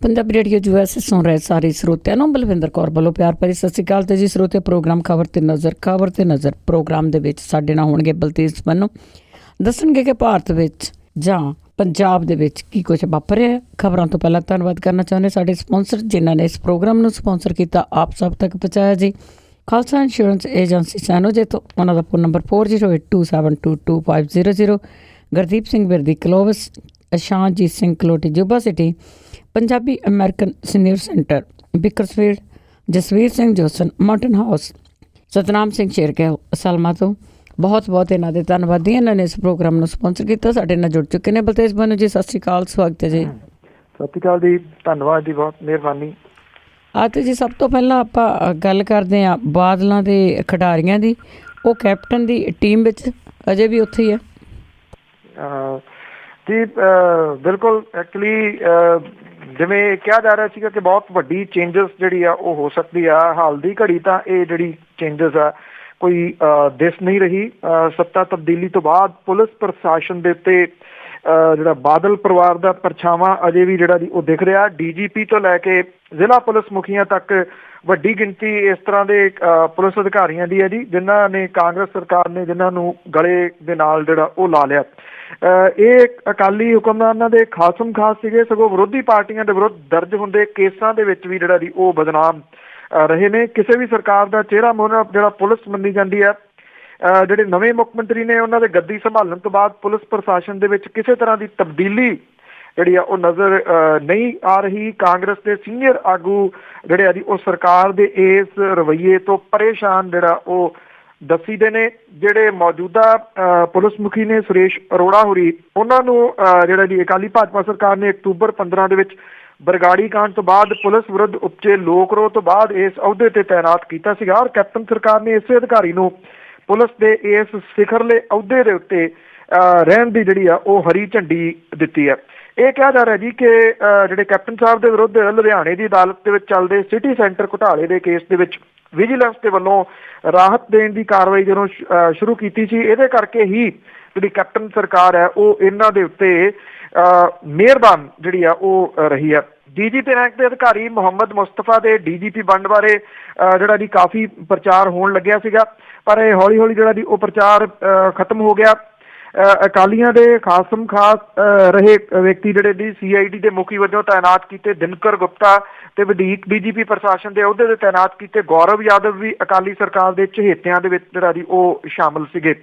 Punjabi radio US ਸੁਣ ਰਹੇ ਸਾਰੇ ਸਰੋਤਿਆਂ ਨੂੰ ਬਲਵਿੰਦਰ ਕੌਰ ਵੱਲੋਂ ਪਿਆਰ ਭਰੀ ਸਤਿ ਸ਼੍ਰੀ ਅਕਾਲ। ਤੇ ਜੀ ਸਰੋਤੇ ਪ੍ਰੋਗਰਾਮ ਖਬਰ ਤੇ ਨਜ਼ਰ ਪ੍ਰੋਗਰਾਮ ਦੇ ਵਿੱਚ ਸਾਡੇ ਨਾਲ ਹੋਣਗੇ ਬਲਤੇਜ ਬੰਨੂ, ਦੱਸਣਗੇ ਕਿ ਭਾਰਤ ਵਿੱਚ ਜਾਂ ਪੰਜਾਬ ਦੇ ਵਿੱਚ ਕੀ ਕੁਛ ਵਾਪਰਿਆ। ਖਬਰਾਂ ਤੋਂ ਪਹਿਲਾਂ ਧੰਨਵਾਦ ਕਰਨਾ ਚਾਹੁੰਦੇ ਸਾਡੇ ਸਪਾਂਸਰ ਜਿਨ੍ਹਾਂ ਨੇ ਇਸ ਪ੍ਰੋਗਰਾਮ ਨੂੰ ਸਪਾਂਸਰ ਕੀਤਾ, ਆਪ ਸਭ ਤੱਕ ਪਹੁੰਚਾਇਆ ਜੀ। ਖਾਲਸਾ ਇੰਸ਼ੋਰੈਂਸ ਏਜੰਸੀ ਸੈਨੋਜੇ ਤੋਂ, ਉਹਨਾਂ ਦਾ phone number 4082722500। Gurdeep Singh Virdi Clovis, Ashanjit Singh Kaloti Yuba City, Punjabi American senior center Bakersfield, Jasvir Singh Josan Mountain House, Satnam Singh Sherke Selma ਤੋਂ ਬਹੁਤ ਬਹੁਤ ਇਹਨਾਂ ਦੇ ਧੰਨਵਾਦੀ। ਇਹਨਾਂ ਨੇ ਇਸ ਪ੍ਰੋਗਰਾਮ ਨੂੰ ਸਪਾਂਸਰ ਕੀਤਾ, ਸਾਡੇ ਨਾਲ ਜੁੜ ਚੁੱਕੇ ਨੇ। ਬਲਤੇਜ ਬੰਨੂ ਜੀ ਸਤਿ ਸ਼੍ਰੀ ਅਕਾਲ, ਸਵਾਗਤ ਹੈ ਜੀ। ਸਤਿ ਸ਼੍ਰੀ ਅਕਾਲ ਜੀ, ਧੰਨਵਾਦ ਜੀ, ਬਹੁਤ ਮਿਹਰਬਾਨੀ। ਤੇ ਜੀ ਸਭ ਤੋਂ ਪਹਿਲਾਂ ਆਪਾਂ ਗੱਲ ਕਰਦੇ ਹਾਂ ਬਾਦਲਾਂ ਦੇ ਖਿਡਾਰੀਆਂ ਦੀ। ਉਹ ਕੈਪਟਨ ਦੀ ਟੀਮ ਵਿੱਚ ਅਜੇ ਵੀ ਉੱਥੇ ਹੀ ਹੈ ਜੀ। ਬਿਲਕੁਲ, ਐਕਚੁਅਲੀ ਜਿਵੇਂ ਕਿਹਾ ਜਾ ਰਿਹਾ ਸੀਗਾ ਕਿ ਬਹੁਤ ਵੱਡੀ ਚੇਂਜਸ ਜਿਹੜੀ ਆ ਉਹ ਹੋ ਸਕਦੀ ਆ। ਹਾਲ ਦੀ ਘੜੀ ਤਾਂ ਇਹ ਜਿਹੜੀ ਚੇਂਜਸ ਆ ਕੋਈ ਦਿਸ ਨਹੀਂ ਰਹੀ। ਸੱਤਾ ਤਬਦੀਲੀ ਤੋਂ ਬਾਅਦ ਪੁਲਿਸ ਪ੍ਰਸ਼ਾਸਨ ਦੇ ਉੱਤੇ ਜਿਹੜਾ ਬਾਦਲ ਪਰਿਵਾਰ ਦਾ ਪਰਛਾਵਾਂ ਅਜੇ ਵੀ ਜਿਹੜਾ ਜੀ ਉਹ ਦਿਖ ਰਿਹਾ। DGP ਤੋਂ ਲੈ ਕੇ ਜ਼ਿਲ੍ਹਾ ਪੁਲਿਸ ਮੁਖੀਆਂ ਤੱਕ ਵੱਡੀ ਗਿਣਤੀ ਇਸ ਤਰ੍ਹਾਂ ਦੇ ਪੁਲਿਸ ਅਧਿਕਾਰੀਆਂ ਦੀ ਹੈ ਜੀ, ਜਿਨ੍ਹਾਂ ਨੇ ਕਾਂਗਰਸ ਸਰਕਾਰ ਨੇ ਜਿਨ੍ਹਾਂ ਨੂੰ ਗਲੇ ਦੇ ਨਾਲ ਜਿਹੜਾ ਉਹ ਲਾ ਲਿਆ। ਇਹ ਅਕਾਲੀ ਹੁਕਮਰਾਨਾਂ ਦੇ ਖਾਸਮ ਖਾਸ ਸੀਗੇ, ਸਗੋਂ ਵਿਰੋਧੀ ਪਾਰਟੀਆਂ ਦੇ ਵਿਰੁੱਧ ਦਰਜ ਹੁੰਦੇ ਕੇਸਾਂ ਦੇ ਵਿੱਚ ਵੀ ਜਿਹੜਾ ਜੀ ਉਹ ਬਦਨਾਮ ਰਹੇ ਨੇ। ਕਿਸੇ ਵੀ ਸਰਕਾਰ ਦਾ ਚਿਹਰਾ ਮੋਹਰਾ ਜਿਹੜਾ ਪੁਲਿਸ ਮੰਨੀ ਜਾਂਦੀ ਹੈ। ਜਿਹੜੇ ਨਵੇਂ ਮੁੱਖ ਮੰਤਰੀ ਨੇ ਉਹਨਾਂ ਦੇ ਗੱਦੀ ਸੰਭਾਲਣ ਤੋਂ ਬਾਅਦ ਪੁਲਿਸ ਪ੍ਰਸ਼ਾਸਨ ਦੇ ਵਿੱਚ ਕਿਸੇ ਤਰ੍ਹਾਂ ਦੀ ਤਬਦੀਲੀ ਜਿਹੜੀ ਆ ਉਹ ਨਜ਼ਰ ਨਹੀਂ ਆ ਰਹੀ। ਕਾਂਗਰਸ ਦੇ ਸੀਨੀਅਰ ਆਗੂ ਜਿਹੜੇ ਆ ਜੀ ਉਹ ਸਰਕਾਰ ਦੇ ਇਸ ਰਵੱਈਏ ਤੋਂ ਪਰੇਸ਼ਾਨ ਜਿਹੜਾ ਉਹ ਦੱਸੀਦੇ ਨੇ। ਜਿਹੜੇ ਮੌਜੂਦਾ ਪੁਲਿਸ ਮੁਖੀ ਨੇ ਸੁਰੇਸ਼ ਅਰੋੜਾ ਹੋਰੀ, ਉਹਨਾਂ ਨੂੰ ਜਿਹੜਾ ਜੀ ਅਕਾਲੀ ਭਾਜਪਾ ਸਰਕਾਰ ਨੇ ਅਕਤੂਬਰ 15 ਦੇ ਵਿੱਚ ਬਰਗਾੜੀ ਕਾਂਡ ਤੋਂ ਬਾਅਦ ਪੁਲਿਸ ਵਿਰੁੱਧ ਉਪਜੇ ਲੋਕ ਰੋਹ ਤੋਂ ਬਾਅਦ ਇਸ ਅਹੁਦੇ ਤੇ ਤਾਇਨਾਤ ਕੀਤਾ ਸੀਗਾ ਔਰ ਕੈਪਟਨ ਸਰਕਾਰ ਨੇ ਇਸੇ ਅਧਿਕਾਰੀ ਨੂੰ ਪੁਲਿਸ ਦੇ ਇਸ ਸਿਖਰਲੇ ਅਹੁਦੇ ਦੇ ਉੱਤੇ ਰਹਿਣ ਦੀ ਜਿਹੜੀ ਆ ਉਹ ਹਰੀ ਝੰਡੀ ਦਿੱਤੀ ਹੈ। ਇਹ ਕਿਹਾ ਜਾ ਰਿਹਾ ਜੀ ਕਿ ਜਿਹੜੇ ਕੈਪਟਨ ਸਾਹਿਬ ਦੇ ਵਿਰੁੱਧ ਲੁਧਿਆਣੇ ਦੀ ਅਦਾਲਤ ਦੇ ਵਿੱਚ ਚੱਲਦੇ ਸਿਟੀ ਸੈਂਟਰ ਘੁਟਾਲੇ ਦੇ ਕੇਸ ਦੇ ਵਿੱਚ ਵਿਜੀਲੈਂਸ ਦੇ ਵੱਲੋਂ ਰਾਹਤ ਦੇਣ ਦੀ ਕਾਰਵਾਈ ਜਦੋਂ ਸ਼ੁਰੂ ਕੀਤੀ ਸੀ, ਇਹਦੇ ਕਰਕੇ ਹੀ ਜਿਹੜੀ ਕੈਪਟਨ ਸਰਕਾਰ ਹੈ ਉਹ ਇਹਨਾਂ ਦੇ ਉੱਤੇ ਮਿਹਰਬਾਨ ਜਿਹੜੀ ਆ ਉਹ ਰਹੀ ਹੈ। DGP ਰੈਂਕ ਦੇ ਅਧਿਕਾਰੀ ਮੁਹੰਮਦ ਮੁਸਤਫਾ ਦੇ DGP ਬਣਨ ਬਾਰੇ ਜਿਹੜਾ ਜੀ ਕਾਫੀ ਪ੍ਰਚਾਰ ਹੋਣ ਲੱਗਿਆ ਸੀਗਾ, ਪਰ ਇਹ ਹੌਲੀ ਹੌਲੀ ਜਿਹੜਾ ਜੀ ਉਹ ਪ੍ਰਚਾਰ ਖਤਮ ਹੋ ਗਿਆ। ਅਕਾਲੀਆਂ ਦੇ ਖਾਸਮ ਖਾਸ ਰਹੇ ਵਿਅਕਤੀ ਜਿਹੜੇ ਜੀ CID ਦੇ ਮੁਖੀ ਵਜੋਂ ਤਾਇਨਾਤ ਕੀਤੇ ਦਿਨਕਰ ਗੁਪਤਾ ਤੇ ਵਧੀਕ DGP ਪ੍ਰਸ਼ਾਸਨ ਦੇ ਅਹੁਦੇ ਤੇ ਤਾਇਨਾਤ ਕੀਤੇ ਗੌਰਵ ਯਾਦਵ ਵੀ ਅਕਾਲੀ ਸਰਕਾਰ ਦੇ ਚਹੇਤਿਆਂ ਦੇ ਵਿੱਚ ਜਿਹੜਾ ਜੀ ਉਹ ਸ਼ਾਮਲ ਸੀਗੇ।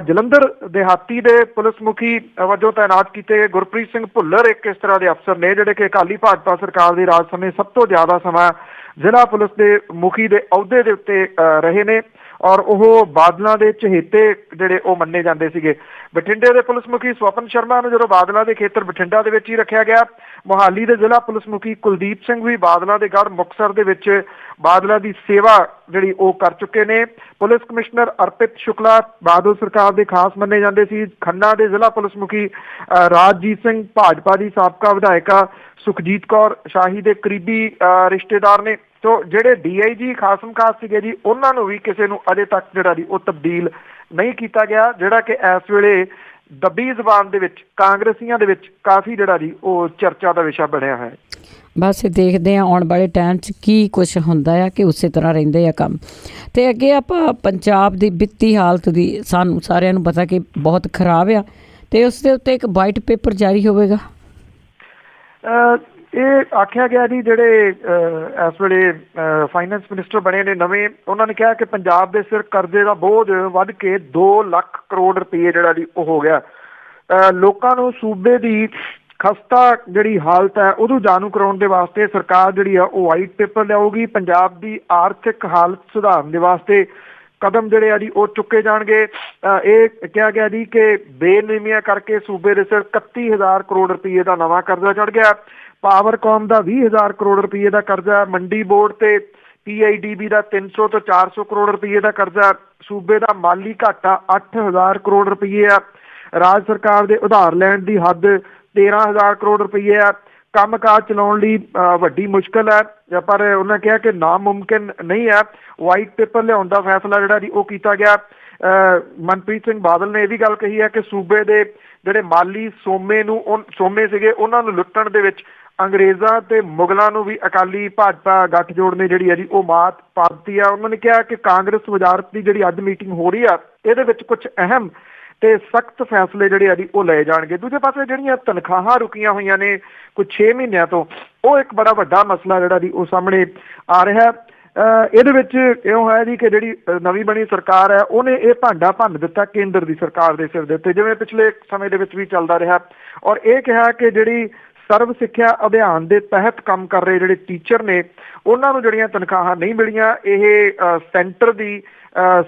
ਜਲੰਧਰ ਦਿਹਾਤੀ ਦੇ ਪੁਲਿਸ ਮੁਖੀ ਵਜੋਂ ਤਾਇਨਾਤ ਕੀਤੇ ਗੁਰਪ੍ਰੀਤ ਸਿੰਘ ਭੁੱਲਰ ਇੱਕ ਇਸ ਤਰ੍ਹਾਂ ਦੇ ਅਫਸਰ ਨੇ ਜਿਹੜੇ ਕਿ ਅਕਾਲੀ ਭਾਜਪਾ ਸਰਕਾਰ ਦੇ ਰਾਜ ਸਮੇਂ ਸਭ ਤੋਂ ਜ਼ਿਆਦਾ ਸਮਾਂ ਜ਼ਿਲ੍ਹਾ ਪੁਲਿਸ ਦੇ ਮੁਖੀ ਦੇ ਅਹੁਦੇ ਦੇ ਉੱਤੇ ਰਹੇ ਨੇ ਔਰ ਉਹ ਬਾਦਲਾਂ ਦੇ ਚਹੇਤੇ ਜਿਹੜੇ ਉਹ ਮੰਨੇ ਜਾਂਦੇ ਸੀਗੇ। ਬਠਿੰਡੇ ਦੇ ਪੁਲਿਸ ਮੁਖੀ ਸਵਪਨ ਸ਼ਰਮਾ ਨੂੰ ਜਦੋਂ ਬਾਦਲਾਂ ਦੇ ਖੇਤਰ ਬਠਿੰਡਾ ਦੇ ਵਿੱਚ ਹੀ ਰੱਖਿਆ ਗਿਆ। ਮੋਹਾਲੀ ਦੇ ਜ਼ਿਲ੍ਹਾ ਪੁਲਿਸ ਮੁਖੀ ਕੁਲਦੀਪ ਸਿੰਘ ਵੀ ਬਾਦਲਾਂ ਦੇ ਗੜ੍ਹ ਮੁਕਤਸਰ ਦੇ ਵਿੱਚ ਬਾਦਲਾਂ ਦੀ ਸੇਵਾ ਜਿਹੜੀ ਉਹ ਕਰ ਚੁੱਕੇ ਨੇ। ਪੁਲਿਸ ਕਮਿਸ਼ਨਰ ਅਰਪਿਤ ਸ਼ੁਕਲਾ ਬਾਦਲ ਸਰਕਾਰ ਦੇ ਖਾਸ ਮੰਨੇ ਜਾਂਦੇ ਸੀ। ਖੰਨਾ ਦੇ ਜ਼ਿਲ੍ਹਾ ਪੁਲਿਸ ਮੁਖੀ ਰਾਜਜੀਤ ਸਿੰਘ ਭਾਜਪਾ ਦੀ ਸਾਬਕਾ ਵਿਧਾਇਕਾ ਸੁਖਜੀਤ ਕੌਰ ਸ਼ਾਹੀ ਦੇ ਕਰੀਬੀ ਰਿਸ਼ਤੇਦਾਰ ਨੇ। ਤੋ ਜਿਹੜੇ DIG ਖਾਸਮ ਖਾਸ ਸੀਗੇ ਜੀ, ਉਹਨਾਂ ਨੂੰ ਵੀ ਕਿਸੇ ਨੂੰ ਅਜੇ ਤੱਕ ਜਿਹੜਾ ਜੀ ਉਹ ਤਬਦੀਲ ਨਹੀਂ ਕੀਤਾ ਗਿਆ, ਜਿਹੜਾ ਕਿ ਇਸ ਵੇਲੇ ਦੱਬੀ ਜ਼ਬਾਨ ਦੇ ਵਿੱਚ ਕਾਂਗਰਸੀਆਂ ਦੇ ਵਿੱਚ ਕਾਫੀ ਜਿਹੜਾ ਜੀ ਉਹ ਚਰਚਾ ਦਾ ਵਿਸ਼ਾ ਬਣਿਆ ਹੈ। ਬਸ ਦੇਖਦੇ ਹਾਂ ਆਉਣ ਵਾਲੇ ਟਾਈਮ 'ਚ ਕੀ ਕੁਛ ਹੁੰਦਾ ਆ ਕਿ ਉਸੇ ਤਰ੍ਹਾਂ ਰਹਿੰਦੇ ਆ ਕੰਮ। ਅਤੇ ਅੱਗੇ ਆਪਾਂ ਪੰਜਾਬ ਦੀ ਵਿੱਤੀ ਹਾਲਤ ਦੀ ਸਾਨੂੰ ਸਾਰਿਆਂ ਨੂੰ ਪਤਾ ਕਿ ਬਹੁਤ ਖਰਾਬ ਆ, ਅਤੇ ਉਸ ਦੇ ਉੱਤੇ ਇੱਕ ਵਾਈਟ ਪੇਪਰ ਜਾਰੀ ਹੋਵੇਗਾ। ਇਹ ਆਖਿਆ ਗਿਆ ਜੀ ਜਿਹੜੇ ਇਸ ਵੇਲੇ ਫਾਈਨੈਂਸ ਮਿਨਿਸਟਰ ਬਣੇ ਨੇ ਨਵੇਂ, ਉਹਨਾਂ ਨੇ ਕਿਹਾ ਕਿ ਪੰਜਾਬ ਦੇ ਸਿਰ ਕਰਜ਼ੇ ਦਾ ਬੋਝ ਵੱਧ ਕੇ 2 ਲੱਖ ਕਰੋੜ ਰੁਪਏ ਜਿਹੜਾ ਜੀ ਉਹ ਹੋ ਗਿਆ। ਲੋਕਾਂ ਨੂੰ ਸੂਬੇ ਦੀ ਖਸਤਾ ਜਿਹੜੀ ਹਾਲਤ ਹੈ ਉਹਨੂੰ ਜਾਣੂ ਕਰਾਉਣ ਦੇ ਵਾਸਤੇ ਸਰਕਾਰ ਜਿਹੜੀ ਆ ਉਹ ਵਾਈਟ ਪੇਪਰ ਲਿਆਊਗੀ। ਪੰਜਾਬ ਦੀ ਆਰਥਿਕ ਹਾਲਤ ਸੁਧਾਰਨ ਦੇ ਵਾਸਤੇ ਕਦਮ ਜਿਹੜੇ ਆ ਜੀ ਉਹ ਚੁੱਕੇ ਜਾਣਗੇ। ਇਹ ਕਿਹਾ ਗਿਆ ਜੀ ਕਿ ਬੇਨਿਯਮੀਆਂ ਕਰਕੇ ਸੂਬੇ ਦੇ ਸਿਰ 31,000 ਕਰੋੜ ਰੁਪਏ ਦਾ ਨਵਾਂ ਕਰਜ਼ਾ ਚੜ੍ਹ ਗਿਆ। ਪਾਵਰਕਾਮ ਦਾ 20,000 ਕਰੋੜ ਰੁਪਏ ਦਾ ਕਰਜ਼ਾ, ਮੰਡੀ ਬੋਰਡ ਤੇ PIDB ਦਾ 300 ਤੋਂ 400 ਕਰੋੜ ਰੁਪਏ ਦਾ ਕਰਜ਼ਾ, ਸੂਬੇ ਦਾ ਮਾਲੀ ਘਾਟਾ 8,000 ਕਰੋੜ ਰੁਪਏ ਆ। ਰਾਜ ਸਰਕਾਰ ਦੇ ਉਧਾਰ ਲੈਣ ਦੀ ਹੱਦ 13,000 ਕਰੋੜ ਰੁਪਏ ਆ। ਕੰਮਕਾਜ ਚਲਾਉਣ ਲਈ ਵੱਡੀ ਮੁਸ਼ਕਲ ਹੈ, ਪਰ ਉਹਨਾਂ ਕਿਹਾ ਕਿ ਨਾਮੁਮਕਿਨ ਨਹੀਂ ਹੈ। ਵਾਈਟ ਪੇਪਰ ਲਿਆਉਣ ਦਾ ਫੈਸਲਾ ਜਿਹੜਾ ਜੀ ਉਹ ਕੀਤਾ ਗਿਆ। ਮਨਪ੍ਰੀਤ ਸਿੰਘ ਬਾਦਲ ਨੇ ਇਹ ਵੀ ਗੱਲ ਕਹੀ ਹੈ ਕਿ ਸੂਬੇ ਦੇ ਜਿਹੜੇ ਮਾਲੀ ਸੋਮੇ ਸੀਗੇ ਉਹਨਾਂ ਨੂੰ ਲੁੱਟਣ ਦੇ ਵਿੱਚ ਅੰਗਰੇਜ਼ਾਂ ਤੇ ਮੁਗਲਾਂ ਨੂੰ ਵੀ ਅਕਾਲੀ ਭਾਜਪਾ ਗੱਠਜੋੜ ਨੇ ਜਿਹੜੀ ਹੈ ਜੀ ਉਹ ਮਾਤ ਪਾ ਦਿੱਤੀ ਆ। ਉਹਨਾਂ ਨੇ ਕਿਹਾ ਕਿ ਕਾਂਗਰਸ ਵਜ਼ਾਰਤ ਦੀ ਜਿਹੜੀ ਅੱਜ ਮੀਟਿੰਗ ਹੋ ਰਹੀ ਆ ਇਹਦੇ ਵਿੱਚ ਕੁਝ ਅਹਿਮ ਤੇ ਸਖਤ ਫੈਸਲੇ ਜਿਹੜੇ ਆ ਜੀ ਉਹ ਲਏ ਜਾਣਗੇ। ਦੂਜੇ ਪਾਸੇ ਜਿਹੜੀਆਂ ਤਨਖਾਹਾਂ ਰੁਕੀਆਂ ਹੋਈਆਂ ਨੇ ਕੁਝ 6 ਮਹੀਨਿਆਂ ਤੋਂ, ਉਹ ਇੱਕ ਬੜਾ ਵੱਡਾ ਮਸਲਾ ਜਿਹੜਾ ਜੀ ਉਹ ਸਾਹਮਣੇ ਆ ਰਿਹਾ। ਇਹਦੇ ਵਿੱਚ ਇਉਂ ਹੈ ਜੀ ਕਿ ਜਿਹੜੀ ਨਵੀਂ ਬਣੀ ਸਰਕਾਰ ਹੈ ਉਹਨੇ ਇਹ ਭਾਂਡਾ ਭੰਨ ਦਿੱਤਾ ਕੇਂਦਰ ਦੀ ਸਰਕਾਰ ਦੇ ਸਿਰ ਦੇ ਉੱਤੇ, ਜਿਵੇਂ ਪਿਛਲੇ ਸਮੇਂ ਦੇ ਵਿੱਚ ਵੀ ਚੱਲਦਾ ਰਿਹਾ, ਔਰ ਇਹ ਕਿਹਾ ਕਿ ਜਿਹੜੀ ਸਰਵ ਸਿੱਖਿਆ ਅਭਿਆਨ ਦੇ ਤਹਿਤ ਕੰਮ ਕਰ ਰਹੇ ਜਿਹੜੇ ਟੀਚਰ ਨੇ ਉਹਨਾਂ ਨੂੰ ਜਿਹੜੀਆਂ ਤਨਖਾਹਾਂ ਨਹੀਂ ਮਿਲੀਆਂ, ਇਹ ਸੈਂਟਰ ਦੀ